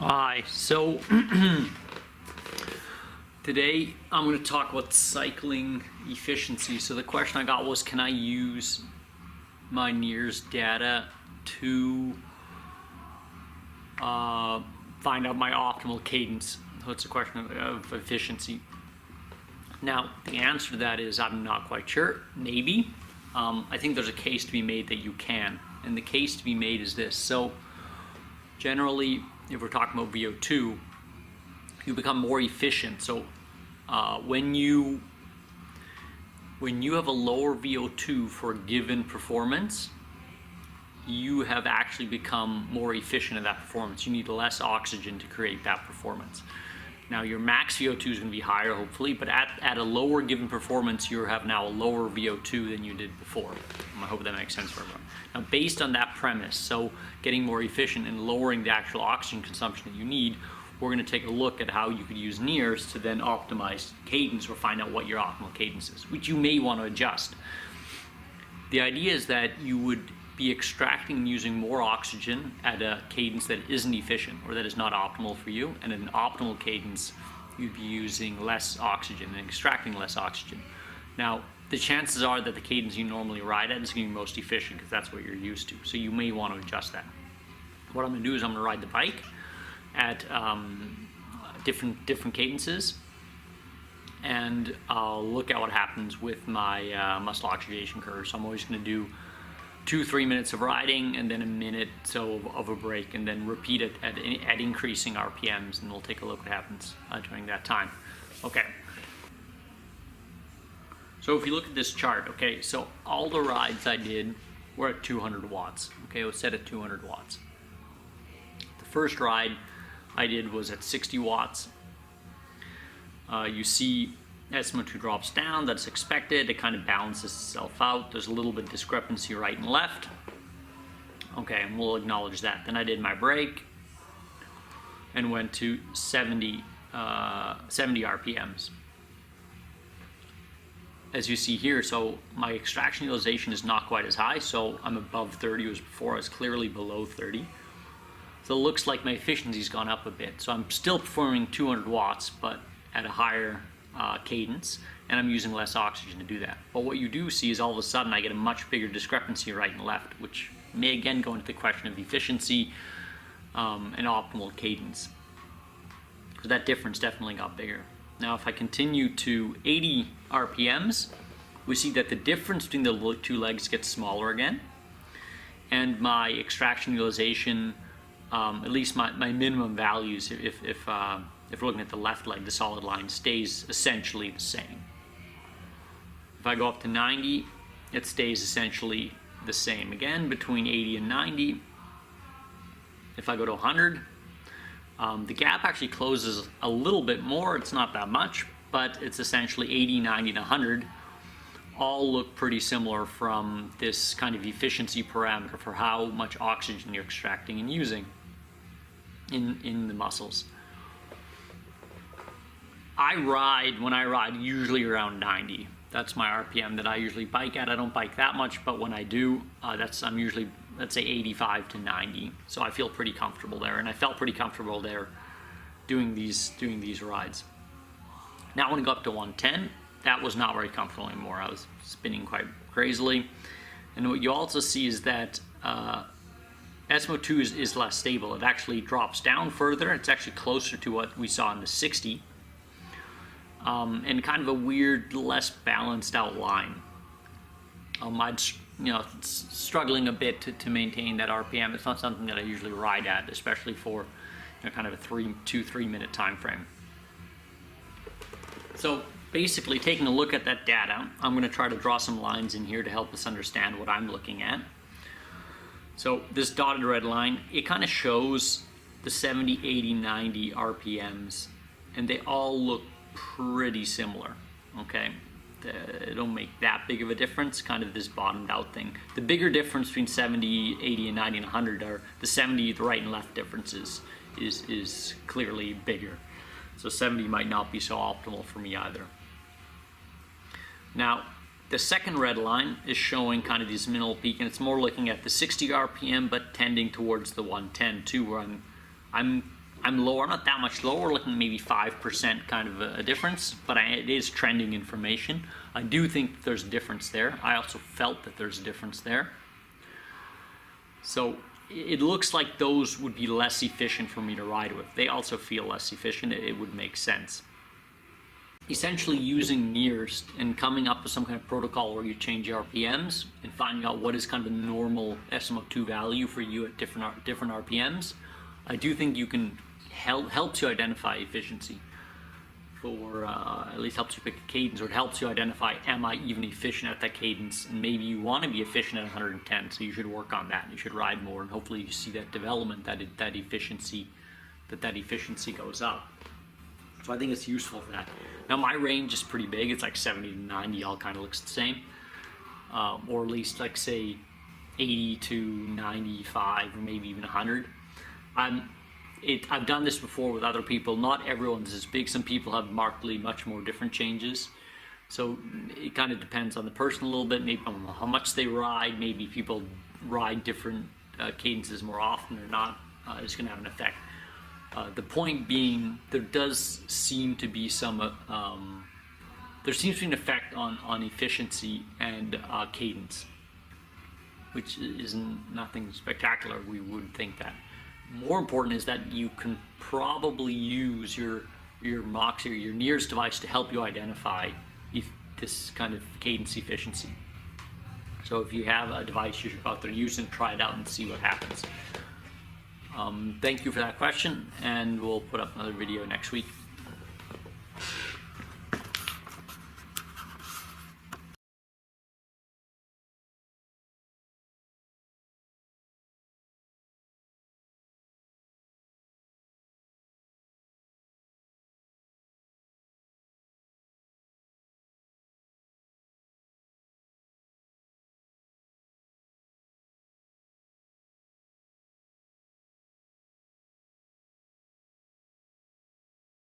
Hi, so today I'm going to talk about cycling efficiency. So the question I got was, can I use my NIRS data to find out my optimal cadence? So it's a question of efficiency. Now, the answer to that is I'm not quite sure. Maybe. I think there's a case to be made that you can. And the case to be made is this. So generally, if we're talking about VO2, you become more efficient. So when you have a lower VO2 for a given performance, you have actually become more efficient at that performance. You need less oxygen to create that performance. Now your max VO2 is going to be higher, hopefully, but at a lower given performance, you have now a lower VO2 than you did before. I hope that makes sense for everyone. Now, based on that premise, so getting more efficient and lowering the actual oxygen consumption that you need, we're going to take a look at how you could use NIRS to then optimize cadence or find out what your optimal cadence is, which you may want to adjust. The idea is that you would be extracting and using more oxygen at a cadence that isn't efficient or that is not optimal for you, and at an optimal cadence you'd be using less oxygen and extracting less oxygen. Now the chances are that the cadence you normally ride at is going to be most efficient because that's what you're used to, so you may want to adjust that. What I'm going to do is I'm going to ride the bike at different cadences, and I'll look at what happens with my muscle oxidation curve. So I'm always going to do 2-3 minutes of riding and then a minute so of a break, and then repeat it at increasing RPMs, and we'll take a look what happens during that time. Okay. So if you look at this chart, okay, so all the rides I did were at 200 watts. Okay, it was set at 200 watts. The first ride I did was at 60 watts. You see SMO2 drops down, that's expected, it kind of balances itself out. There's a little bit of discrepancy right and left. Okay, and we'll acknowledge that. Then I did my break and went to 70 RPMs. As you see here, so my extraction utilization is not quite as high, so I'm above 30, whereas before I was clearly below 30. So it looks like my efficiency's gone up a bit. So I'm still performing 200 watts, but at a higher cadence, and I'm using less oxygen to do that. But what you do see is all of a sudden I get a much bigger discrepancy right and left, which may again go into the question of efficiency and optimal cadence. So that difference definitely got bigger. Now if I continue to 80 RPMs, we see that the difference between the two legs gets smaller again, and my extraction utilization, at least my minimum values, if we're looking at the left leg, the solid line stays essentially the same. If I go up to 90, it stays essentially the same again between 80 and 90. If I go to 100, the gap actually closes a little bit more. It's not that much, but it's essentially 80, 90, and 100 all look pretty similar from this kind of efficiency parameter for how much oxygen you're extracting and using in the muscles. When I ride usually around 90. That's my RPM that I usually bike at. I don't bike that much, but when I do, I'm usually, let's say, 85 to 90. So I feel pretty comfortable there, and I felt pretty comfortable there doing these rides. Now when I go up to 110, that was not very comfortable anymore. I was spinning quite crazily. And what you also see is that SMO2 is less stable. It actually drops down further. It's actually closer to what we saw in the 60. And kind of a weird, less balanced out line. I'd struggling a bit to maintain that RPM. It's not something that I usually ride at, especially for kind of a 2-3 minute time frame. So basically, taking a look at that data, I'm going to try to draw some lines in here to help us understand what I'm looking at. So this dotted red line, it kind of shows the 70, 80, 90 RPMs, and they all look pretty similar. Okay, they don't make that big of a difference, kind of this bottomed out thing. The bigger difference between 70, 80, and 90 and 100 are the 70, the right and left differences is clearly bigger. So 70 might not be so optimal for me either. Now the second red line is showing kind of this minimal peak, and it's more looking at the 60 RPM but tending towards the 110 too, where I'm I'm lower, not that much lower, we're looking at maybe 5% kind of a difference, but it is trending information. I do think there's a difference there. I also felt that there's a difference there. So it looks like those would be less efficient for me to ride with. They also feel less efficient. It would make sense. Essentially using NIRS and coming up with some kind of protocol where you change your RPMs and finding out what is kind of a normal SMO2 value for you at different RPMs, I do think you can helps you identify efficiency, for at least helps you pick a cadence, or it helps you identify, am I even efficient at that cadence? And maybe you want to be efficient at 110, so you should work on that. You should ride more, and hopefully you see that development, that efficiency goes up. So I think it's useful for that. Now my range is pretty big. It's like 70 to 90, all kind of looks the same, or at least like say 80 to 95, or maybe even 100. I've done this before with other people. Not everyone's as big. Some people have markedly much more different changes. So it kind of depends on the person a little bit, maybe on how much they ride. Maybe people ride different cadences more often or not. It's going to have an effect. The point being, there does seem to be some, there seems to be an effect on efficiency and cadence, which is nothing spectacular. We would think that. More important is that you can probably use your MOX or your NIRS device to help you identify this kind of cadence efficiency. So if you have a device you should go out there, use it, try it out, and see what happens. Thank you for that question, and we'll put up another video next week.